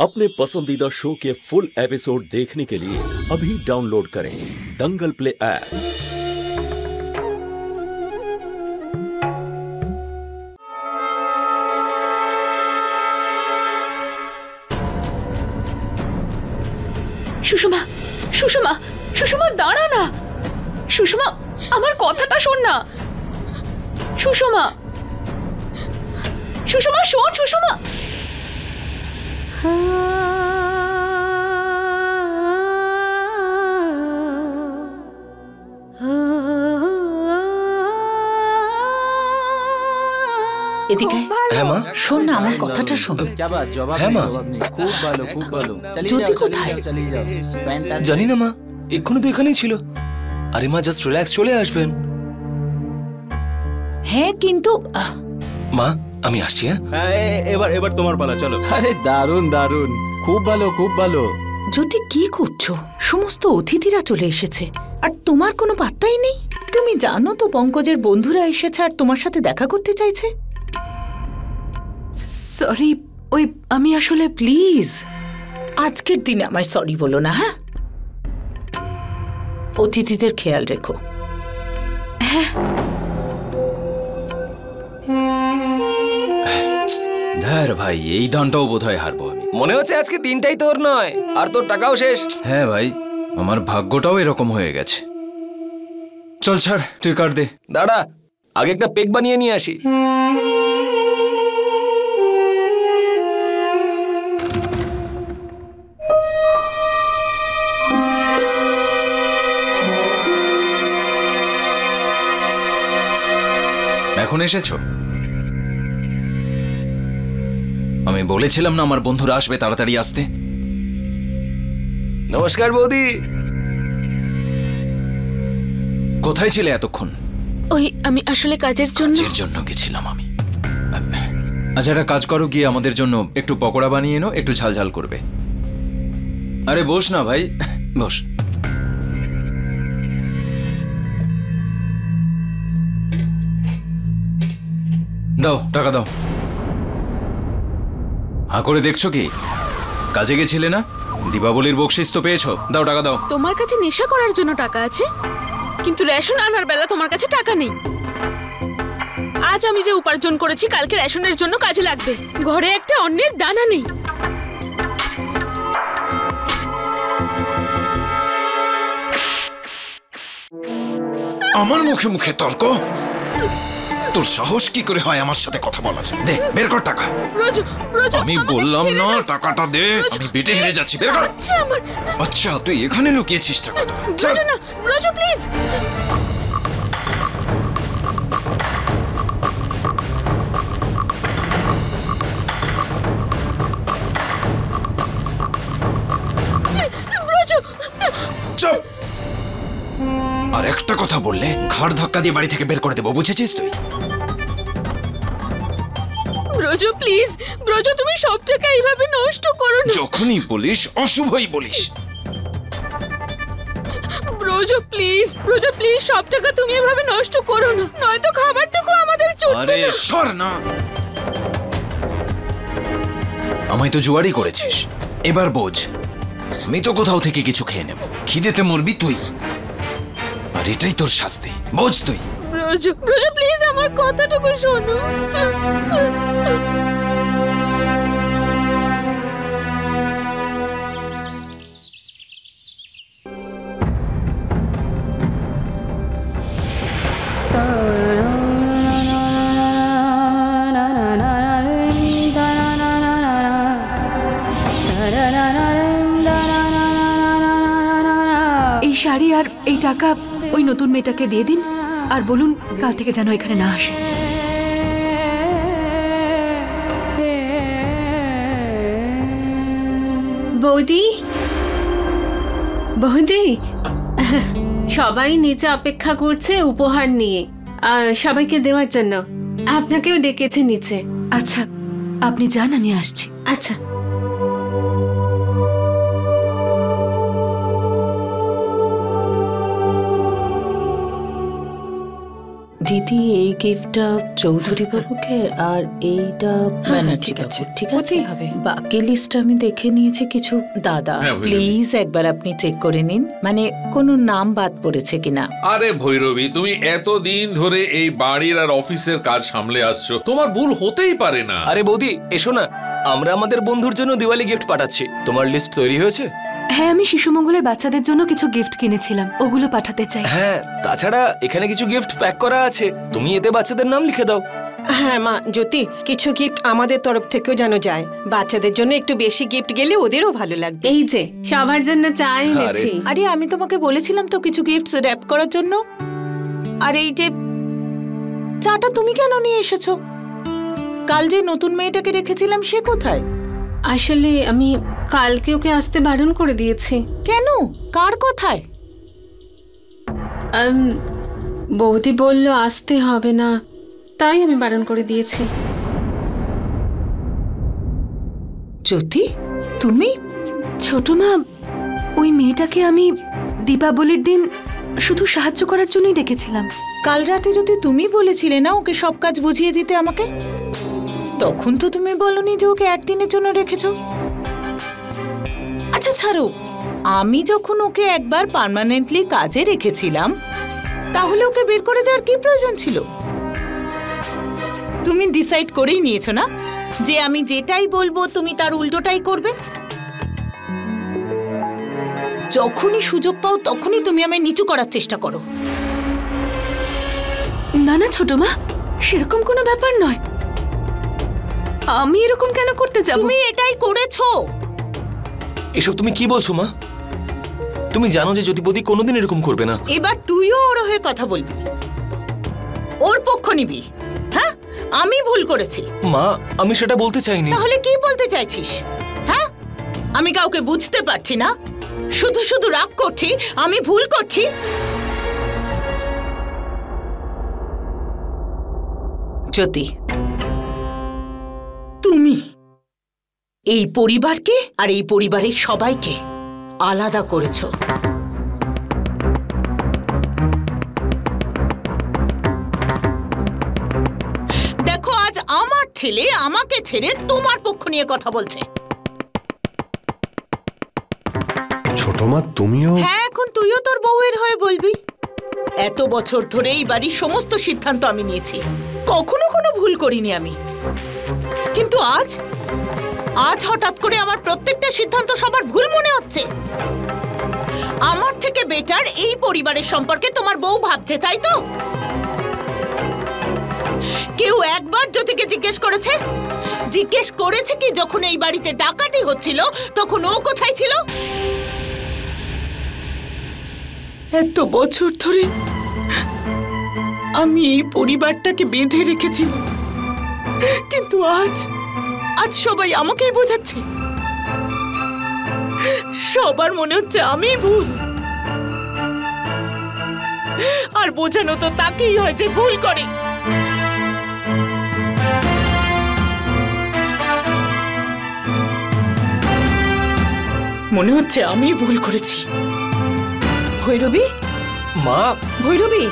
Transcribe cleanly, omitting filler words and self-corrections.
अपने पसंदीदा शो के फुल एपिसोड देखने के लिए अभी डाउनलोड करें दंगल प्ले ऐप। সুষমা, সুষমা, সুষমা দাঁড়া না। সুষমা, আমার কথাটা শোন না। সুষমা, সুষমা শোন। সুষমা, এদিকে হ্যাঁ মা, শোন না, আমার কথাটা শোন। হ্যাঁ মা, জ্যোতি কোথায়? জানি না মা, এক্ষুনি তো এখানেই ছিল। আরে মা, জাস্ট রিল্যাক্স, চলে আসবেন। হ্যাঁ কিন্তু মা আমি আসছি। এবার তোমার পালা, চলো। আরে দারুণ দারুণ, খুব ভালো খুব ভালো। জ্যোতি কি করছো? সমস্ত অতিথিরা চলে এসেছে আর তোমার কোনো পাত্তাই নেই। তুমি জানো তো পঙ্কজের বন্ধুরা এসেছে আর তোমার সাথে দেখা করতে চাইছে। সরি, ওই আমি আসলে প্লিজ আজকের দিনে আমায় সরি বলো না। হ্যাঁ, অতিথিদের খেয়াল রেখো। হ্যাঁ, ধ্যার ভাই, এই দানটাও বোধহয় হারবো আমি। মনে হচ্ছে আজকে দিনটাই তোর নয়, আর তোর টাকাও শেষ। হ্যাঁ ভাই, আমার ভাগ্যটাও এরকম হয়ে গেছে। চল ছাড়, তুই কাট দে। দাঁড়া, আগে একটা পেক বানিয়ে নিয়ে আসি। এখন এসেছো? আমি বলেছিলাম না আমার বন্ধুরা আসবে, তাড়াতাড়ি আসতে। নমস্কার বৌদি। কোথায় ছিলে এতক্ষণ? ওই আমি আসলে কাজের জন্য গেছিলাম আমি। আচ্ছা, একটা কাজ করো, গিয়ে আমাদের জন্য একটু পকোড়া বানিয়ে এনো, একটু ঝাল ঝাল করবে। আরে বস না ভাই, বস। দাও, টাকা দাও। হাঁ করে দেখছো কি? কাজে গেছিলে না? দীপাবলির বকশিস তো পেয়েছো, দাও টাকা দাও। তোমার কাছে নেশা করার জন্য টাকা আছে, কিন্তু রেশন আনার বেলা তোমার কাছে টাকা নেই। আজ আমি যে উপার্জন করেছি কালকে রেশনের জন্য কাজে লাগবে। ঘরে একটা অন্যের দানা নেই। আমার মুখে মুখে তর্ক? তোর সাহস কি করে হয় আমার সাথে কথা বলার? দে, বের কর টাকা। আমি বললাম না টাকাটা দে, আমি বেটে হেরে যাচ্ছি, বের কর। আচ্ছা, তুই এখানে লুকিয়েছিস টাকা? প্লিজ। চুপ! আর একটা কথা বললে ঘাড় ধাক্কা দিয়ে বাড়ি থেকে বের করে দেবো, বুঝেছিস তুই? ব্রজ প্লিজ, ব্রজ তুমি সব টাকা এইভাবে নষ্ট করো না। যখনই বলিস অশুভই বলিস। ব্রজ প্লিজ, ব্রজ প্লিজ, সব টাকা তুমি এভাবে নষ্ট করো না, নয়তো খাবারটুকু আমাদের চলবে না। আরে সর না, আমায় তো জুয়ারি করেছিস, এবার বোঝ। আমি তো কোথাও থেকে কিছু খেয়ে নেব, খিদেতে মরবি তুই, আর এটাই তোর শাস্তি, বোঝ তুই। ব্রজ, ব্রজ প্লিজ আমার কথাটুকু শোনো। এই শাড়ি আর এই টাকা ওই নতুন মেয়েটাকে দিয়ে দিন, আর বলুন কাল থেকে যেন এখানে না আসে। বৌদি, বৌদি, সবাই নিচে অপেক্ষা করছে উপহার নিয়ে, সবাইকে দেওয়ার জন্য। আপনাকেও ডেকেছে নিচে। আচ্ছা, আপনি যান, আমি আসছি। আচ্ছা। দিদি, এই গিফটটা চৌধুরী বাবুকে আর এইটা ব্যানার্জি বাবু, ঠিক আছে? বাকি লিস্ট আমি দেখে নিয়েছি কিছু। দাদা প্লিজ একবার আপনি চেক করে নিন, মানে কোনো নাম বাদ পড়েছে কিনা। আরে ভৈরবী, তুমি এতদিন ধরে এই বাড়ির আর অফিসের কাজ সামলে আসছো, তোমার ভুল হতেই পারে না। আরে বৌদি এসো না, আমরা আমাদের বন্ধুর জন্য দিওয়ালি গিফট পাঠাচ্ছি। তোমার লিস্ট তৈরি হয়েছে? হ্যাঁ, আমি শিশুমঙ্গলের বাচ্চাদের জন্য কিছু গিফট কিনেছিলাম, ওগুলো পাঠাতে চাই। হ্যাঁ, তাছাড়া এখানে কিছু গিফট প্যাক করা আছে, তুমি এতে বাচ্চাদের নাম লিখে দাও। হ্যাঁ মা, জ্যোতি কিছু গিফট আমাদের তরফ থেকেও যেন যায়। বাচ্চাদের জন্য একটু বেশি গিফট গেলে ওদেরও ভালো লাগবে। এই যে সবার জন্য চা এনেছি। আরে আমি তোমাকে বলেছিলাম তো কিছু গিফটস র‍্যাপ করার জন্য। আর এই যে চাটা তুমি কেন নিয়ে এসেছো? কাল যে নতুন মেয়েটাকে রেখেছিলাম সে কোথায়? আসলে আমি কালকে ওকে আসতে বারণ করে দিয়েছি। কেন? কার কথায়? বৌদি বলল আসতে হবে না, তাই আমি বারণ করে দিয়েছি। জ্যোতি তুমি? ছোট মা, ওই মেয়েটাকে আমি দীপাবলির দিন শুধু সাহায্য করার জন্যই ডেকেছিলাম। কাল রাতে যদি তুমি বলেছিলে না ওকে সব কাজ বুঝিয়ে দিতে আমাকে, তখন তো তুমি বলনি যে ওকে একদিনের জন্য রেখেছো। আচ্ছা ছাড়ো, আমি যখন ওকে একবার পার্মানেন্টলি কাজে রেখেছিলাম তাহলে ওকে বের করে দেওয়ার কি প্রয়োজন ছিল? তুমি ডিসাইড করেই নিয়েছো না যে আমি যেটাই বলবো তুমি তার উল্টোটাই করবে? যখনই সুযোগ পাও তখনই তুমি আমায় নিচু করার চেষ্টা করো। না না ছোট মা, সেরকম কোনো ব্যাপার নয়। আমি এরকম কেন করতে যাব? তুমি এটাই করেছো। এসব তুমি কি বলছো মা? তুমি জানো যে জ্যোতিপতি কোনোদিন এরকম করবে না। এবার তুইও ওর হয়ে কথা বলবি, ওর পক্ষ নিবি। হ্যাঁ, আমি ভুল করেছি। মা, আমি সেটা বলতে চাইনি। তাহলে কি বলতে চাইছিস? হ্যাঁ, আমি কাউকে বুঝতে পারছি না, শুধু শুধু রাগ করছি, আমি ভুল করছি। জ্যোতি, তুমি এই পরিবারকে আর এই পরিবারের সবাইকে আলাদা করেছো। দেখো, আজ আমার ছেলে আমাকে ছেড়ে তোমার পক্ষ নিয়ে কথা বলছে। ছোট মা তুমিও? হ্যাঁ, এখন তুইও তোর বউয়ের হয়ে বলবি। এত বছর ধরে এই বাড়ির সমস্ত সিদ্ধান্ত আমি নিয়েছি, কখনো কোনো ভুল করিনি আমি। কিন্তু আজ হঠাৎ করে আমার প্রত্যেকটা সিদ্ধান্ত সবার ভুল মনে হচ্ছে। আমার থেকে বেটার এই পরিবারের সম্পর্কে তোমার বউ ভাবছে, তাই তো? কেউ একবার জ্যোতিকে জিজ্ঞেস করেছে কি যখন এই বাড়িতে ডাকাতি হচ্ছিল তখন ও কোথায় ছিল? এত বছর ধরে আমি এই পরিবারটাকে বেঁধে রেখেছি, কিন্তু আজ সবাই আমাকেই বোঝাচ্ছে। সবার মনে হচ্ছে আমি ভুল, আর বোঝানো তো তাকেই হয় যে ভুল করে। মনে হচ্ছে আমি ভুল করেছি। ভৈরবী, মা, ভৈরবী।